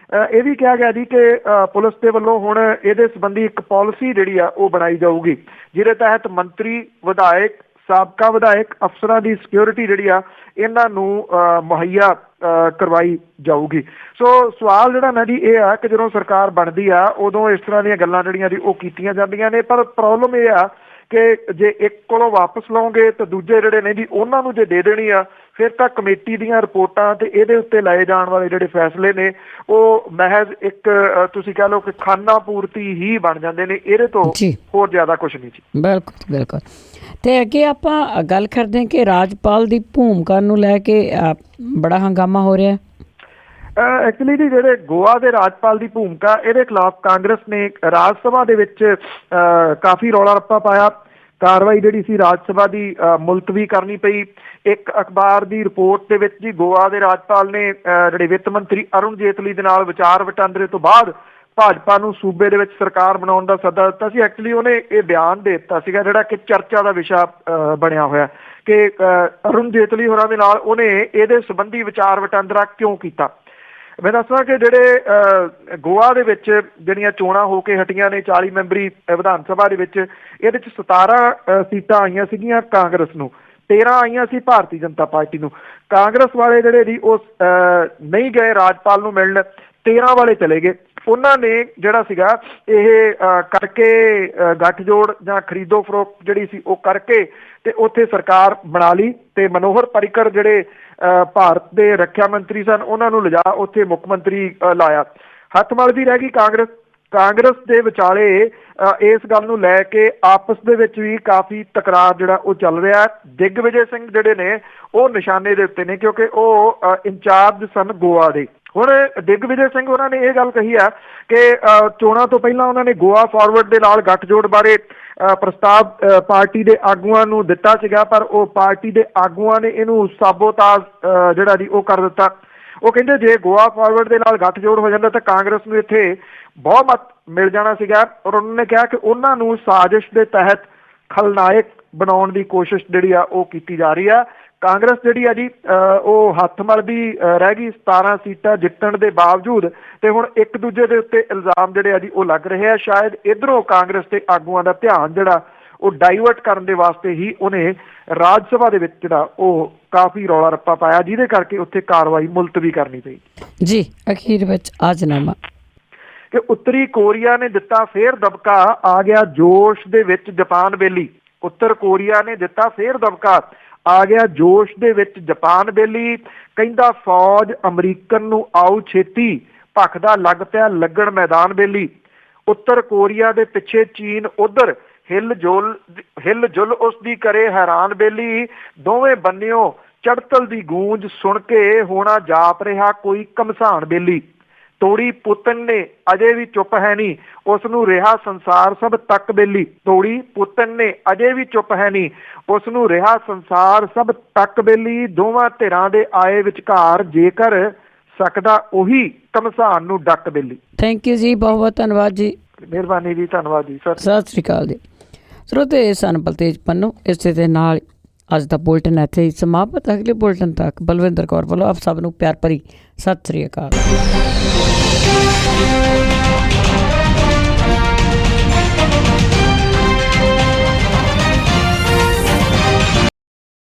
ਇਹ ਵੀ ਕਿਹਾ ਗਿਆ ਜੀ ਕਿ ਪੁਲਿਸ ਦੇ ਵੱਲੋਂ ਹੁਣ ਇਹਦੇ ਸੰਬੰਧੀ ਇੱਕ ਪਾਲਿਸੀ ਜਿਹੜੀ ਆ ਉਹ ਬਣਾਈ ਜਾਊਗੀ, ਜਿਹਦੇ ਤਹਿਤ ਮੰਤਰੀ, ਵਿਧਾਇਕ, ਸਾਬਕਾ ਵਿਧਾਇਕ, ਅਫਸਰਾਂ ਦੀ ਸਿਕਿਉਰਿਟੀ ਜਿਹੜੀ ਆ ਇਹਨਾਂ ਨੂੰ ਮੁਹੱਈਆ ਕਰਵਾਈ ਜਾਊਗੀ। ਸੋ ਸਵਾਲ ਜਿਹੜਾ ਨਾ ਜੀ ਇਹ ਆ ਕਿ ਜਦੋਂ ਸਰਕਾਰ ਬਣਦੀ ਆ ਉਦੋਂ ਇਸ ਤਰ੍ਹਾਂ ਦੀਆਂ ਗੱਲਾਂ ਜਿਹੜੀਆਂ ਜੀ ਉਹ ਕੀਤੀਆਂ ਜਾਂਦੀਆਂ ਨੇ, ਪਰ ਪ੍ਰੋਬਲਮ ਇਹ ਆ ਕਿ ਜੇ ਇੱਕ ਕੋਲੋਂ ਵਾਪਸ ਲਓਗੇ ਤਾਂ ਦੂਜੇ ਜਿਹੜੇ ਨੇ ਜੀ ਉਹਨਾਂ ਨੂੰ ਜੇ ਦੇ ਦੇਣੀ ਆ ਫਿਰ ਤਾਂ ਕਮੇਟੀ ਦੀਆਂ ਰਿਪੋਰਟਾਂ ਤੇ ਇਹਦੇ ਉੱਤੇ ਲਾਏ ਜਾਣ ਵਾਲੇ ਜਿਹੜੇ ਫੈਸਲੇ ਨੇ ਉਹ ਮਹਿਜ਼ ਇੱਕ ਤੁਸੀਂ ਕਹਿ ਲਓ ਕਿ ਖਾਨਾ ਪੂਰਤੀ ਹੀ ਬਣ ਜਾਂਦੇ ਨੇ, ਇਹਦੇ ਤੋਂ ਹੋਰ ਜ਼ਿਆਦਾ ਕੁਝ ਨਹੀਂ ਜੀ। ਬਿਲਕੁਲ ਬਿਲਕੁਲ। ਤੇ ਅੱਗੇ ਆਪਾਂ ਗੱਲ ਕਰਦੇ ਹਾਂ ਕਿ ਰਾਜਪਾਲ ਦੀ ਭੂਮਿਕਾ ਨੂੰ ਲੈ ਕੇ ਬੜਾ ਹੰਗਾਮਾ ਹੋ ਰਿਹਾ। ਐਕਚੁਅਲੀ ਜੀ ਜਿਹੜੇ ਗੋਆ ਦੇ ਰਾਜਪਾਲ ਦੀ ਭੂਮਿਕਾ ਇਹਦੇ ਖਿਲਾਫ ਕਾਂਗਰਸ ਨੇ ਰਾਜ ਸਭਾ ਦੇ ਵਿੱਚ ਕਾਫੀ ਰੌਲਾ ਰੱਪਾ ਪਾਇਆ। ਕਾਰਵਾਈ ਜਿਹੜੀ ਸੀ ਰਾਜ ਸਭਾ ਦੀ ਮੁਲਤਵੀ ਕਰਨੀ ਪਈ। ਇੱਕ ਅਖਬਾਰ ਦੀ ਰਿਪੋਰਟ ਦੇ ਵਿੱਚ ਜੀ ਗੋਆ ਦੇ ਰਾਜਪਾਲ ਨੇ ਜਿਹੜੇ ਵਿੱਤ ਮੰਤਰੀ ਅਰੁਣ ਜੇਤਲੀ ਦੇ ਨਾਲ ਵਿਚਾਰ ਵਟਾਂਦਰੇ ਤੋਂ ਬਾਅਦ ਭਾਜਪਾ ਨੂੰ ਸੂਬੇ ਦੇ ਵਿੱਚ ਸਰਕਾਰ ਬਣਾਉਣ ਦਾ ਸੱਦਾ ਦਿੱਤਾ ਸੀ। ਐਕਚੁਅਲੀ ਉਹਨੇ ਇਹ ਬਿਆਨ ਦੇ ਦਿੱਤਾ ਸੀਗਾ ਜਿਹੜਾ ਕਿ ਚਰਚਾ ਦਾ ਵਿਸ਼ਾ ਬਣਿਆ ਹੋਇਆ ਕਿ ਅਰੁਣ ਜੇਤਲੀ ਹੋਰਾਂ ਦੇ ਨਾਲ ਉਹਨੇ ਇਹਦੇ ਸੰਬੰਧੀ ਵਿਚਾਰ ਵਟਾਂਦਰਾ ਕਿਉਂ ਕੀਤਾ। ਮੈਂ ਦੱਸਦਾ ਕਿ ਜਿਹੜੇ ਗੋਆ ਦੇ ਵਿੱਚ ਜਿਹੜੀਆਂ ਚੋਣਾਂ ਹੋ ਕੇ ਹਟੀਆਂ ਨੇ 40 ਮੈਂਬਰੀ ਵਿਧਾਨ ਸਭਾ ਦੇ ਵਿੱਚ, ਇਹਦੇ 'ਚ 17 ਸੀਟਾਂ ਆਈਆਂ ਸੀਗੀਆਂ ਕਾਂਗਰਸ ਨੂੰ, 13 ਆਈਆਂ ਸੀ ਭਾਰਤੀ ਜਨਤਾ ਪਾਰਟੀ ਨੂੰ। ਕਾਂਗਰਸ ਵਾਲੇ ਜਿਹੜੇ ਜੀ ਉਹ ਨਹੀਂ ਗਏ ਰਾਜਪਾਲ ਨੂੰ ਮਿਲਣ, 13 ਵਾਲੇ ਚਲੇ ਗਏ। ਉਹਨਾਂ ਨੇ ਜਿਹੜਾ ਸੀਗਾ ਇਹ ਕਰਕੇ ਗੱਠਜੋੜ ਜਾਂ ਖਰੀਦੋ ਫਰੋਖਤ ਜਿਹੜੀ ਸੀ ਉਹ ਕਰਕੇ ਤੇ ਉੱਥੇ ਸਰਕਾਰ ਬਣਾ ਲਈ ਤੇ ਮਨੋਹਰ ਪਰਿਕਰ ਜਿਹੜੇ ਭਾਰਤ ਦੇ ਰੱਖਿਆ ਮੰਤਰੀ ਸਨ ਉਹਨਾਂ ਨੂੰ ਲਿਜਾ ਉੱਥੇ ਮੁੱਖ ਮੰਤਰੀ ਲਾਇਆ। ਹੱਥ ਮਲਦੀ ਰਹਿ ਗਈ ਕਾਂਗਰਸ ਦੇ ਵਿਚਾਲੇ ਇਸ ਗੱਲ ਨੂੰ ਲੈ ਕੇ ਆਪਸ ਦੇ ਵਿੱਚ ਵੀ ਕਾਫੀ ਤਕਰਾਰ ਜਿਹੜਾ ਉਹ ਚੱਲ ਰਿਹਾ। ਦਿਗਵਿਜੇ ਸਿੰਘ ਜਿਹੜੇ ਨੇ ਉਹ ਨਿਸ਼ਾਨੇ ਦੇ ਉੱਤੇ ਨੇ ਕਿਉਂਕਿ ਉਹ ਇੰਚਾਰਜ ਸਨ ਗੋਆ ਦੇ। ਹੁਣ ਦਿਗਵਿਜੇ ਸਿੰਘ ਉਹਨਾਂ ਨੇ ਇਹ ਗੱਲ ਕਹੀ ਆ ਕਿ ਚੋਣਾਂ ਤੋਂ ਪਹਿਲਾਂ ਉਹਨਾਂ ਨੇ ਗੋਆ ਫਾਰਵਰਡ ਦੇ ਨਾਲ ਗੱਠਜੋੜ ਬਾਰੇ ਪ੍ਰਸਤਾਵ ਪਾਰਟੀ ਦੇ ਆਗੂਆਂ ਨੂੰ ਦਿੱਤਾ ਸੀਗਾ, ਪਰ ਉਹ ਪਾਰਟੀ ਦੇ ਆਗੂਆਂ ਨੇ ਇਹਨੂੰ ਸਾਬੋਤਾਜ ਜਿਹੜਾ ਜੀ ਉਹ ਕਰ ਦਿੱਤਾ। ਉਹ ਕਹਿੰਦੇ ਜੇ ਗੋਆ ਫਾਰਵਰਡ ਦੇ ਨਾਲ ਗੱਠਜੋੜ ਹੋ ਜਾਂਦਾ ਤਾਂ ਕਾਂਗਰਸ ਨੂੰ ਇੱਥੇ ਬਹੁਮਤ ਮਿਲ ਜਾਣਾ ਸੀਗਾ। ਔਰ ਉਹਨਾਂ ਨੇ ਕਿਹਾ ਕਿ ਉਹਨਾਂ ਨੂੰ ਸਾਜ਼ਿਸ਼ ਦੇ ਤਹਿਤ ਖਲਨਾਇਕ ਬਣਾਉਣ ਦੀ ਕੋਸ਼ਿਸ਼ ਜਿਹੜੀ ਆ ਉਹ ਕੀਤੀ ਜਾ ਰਹੀ ਆ। ਕਾਂਗਰਸ ਜਿਹੜੀ ਆ ਜੀ ਉਹ ਹੱਥ ਮਲਦੀ ਰਹਿ ਗਈ 17 ਸੀਟਾਂ ਜਿੱਤਣ ਦੇ ਬਾਵਜੂਦ, ਤੇ ਹੁਣ ਇੱਕ ਦੂਜੇ ਦੇ ਉੱਤੇ ਇਲਜ਼ਾਮ ਜਿਹੜੇ ਆ ਜੀ ਉਹ ਲੱਗ ਰਹੇ ਆ। ਸ਼ਾਇਦ ਇੱਧਰੋਂ ਕਾਂਗਰਸ ਦੇ ਆਗੂਆਂ ਦਾ ਧਿਆਨ ਜਿਹੜਾ ਉਹ ਡਾਈਵਰਟ ਕਰਨ ਦੇ ਵਾਸਤੇ ਹੀ ਉਹਨੇ ਰਾਜ ਸਭਾ ਦੇ ਵਿੱਚ ਜਿਹੜਾ ਉਹ ਕਾਫੀ ਰੌਲਾ ਰੱਪਾ ਪਾਇਆ, ਜਿਹਦੇ ਕਰਕੇ ਉੱਥੇ ਕਾਰਵਾਈ ਮੁਲਤਵੀ ਕਰਨੀ ਪਈ ਜੀ। ਅਖੀਰ ਵਿੱਚ ਆਜਨਾਮਾ ਕਿ ਉੱਤਰੀ ਕੋਰੀਆ ਨੇ ਦਿੱਤਾ ਫੇਰ ਦਬਕਾ, ਆ ਗਿਆ ਜੋਸ਼ ਦੇ ਵਿੱਚ ਜਪਾਨ ਬੇਲੀ। ਉੱਤਰ ਕੋਰੀਆ ਨੇ ਦਿੱਤਾ ਫੇਰ ਦਬਕਾ, ਆ ਗਿਆ ਜੋਸ਼ ਦੇ ਵਿੱਚ ਜਪਾਨ ਬੇਲੀ। ਕਹਿੰਦਾ ਫੌਜ ਅਮਰੀਕਨ ਨੂੰ ਆਉ ਛੇਤੀ, ਭਖਦਾ ਲੱਗ ਪਿਆ ਲੱਗਣ ਮੈਦਾਨ ਬੇਲੀ। ਉੱਤਰ ਕੋਰੀਆ ਦੇ ਪਿੱਛੇ ਚੀਨ ਉਧਰ, ਹਿੱਲ ਜੁਲ ਉਸ ਦੀ ਕਰੇ ਹੈਰਾਨ ਬੇਲੀ। ਦੋਵੇਂ ਬੰਨਿਓ ਚੜਤਲ ਦੀ ਗੂੰਜ ਸੁਣ ਕੇ ਹੋਣਾ ਜਾਪ ਰਿਹਾ ਕੋਈ ਘਮਸਾਨ ਬੇਲੀ। ਤੋੜੀ ਪੁੱਤਨ ਨੇ ਅਜੇ ਵੀ ਚੁੱਪ ਹੈ ਨਹੀਂ, ਉਸ ਨੂੰ ਰਿਹਾ ਸੰਸਾਰ ਸਭ ਤੱਕ ਬੇਲੀ। ਤੋੜੀ ਪੁੱਤਨ ਨੇ ਅਜੇ ਵੀ ਚੁੱਪ ਹੈ ਨਹੀਂ, ਉਸ ਨੂੰ ਰਿਹਾ ਸੰਸਾਰ ਸਭ ਤੱਕ ਬੇਲੀ। ਦੋਵਾਂ ਧਿਰਾਂ ਦੇ ਆਏ ਵਿਚਕਾਰ ਜੇਕਰ ਸਕਦਾ ਉਹੀ ਘਮਸਾਨ ਨੂੰ ਡੱਕ ਬੇਲੀ। ਥੈਂਕ ਯੂ ਜੀ, ਬਹੁਤ ਬਹੁਤ ਧੰਨਵਾਦ ਜੀ। ਮਿਹਰਬਾਨੀ ਜੀ, ਧੰਨਵਾਦ ਜੀ ਸਰ। ਸਤਿ ਸ਼੍ਰੀ ਅਕਾਲ ਜੀ। ਸਰੋਤੇ ਸਨ ਬਲਤੇਜ ਪੰਨੂ। ਇਸੇ ਦੇ ਨਾਲ ਅੱਜ ਦਾ ਬੁਲਟਨ ਇੱਥੇ ਹੀ ਸਮਾਪਤ। ਅਗਲੇ ਬੁਲਟਨ ਤੱਕ ਬਲਵਿੰਦਰ ਕੌਰ ਵੱਲੋਂ ਆਪ ਸਭ ਨੂੰ ਪਿਆਰ ਭਰੀ ਸਤਿ ਸ਼੍ਰੀ ਅਕਾਲ।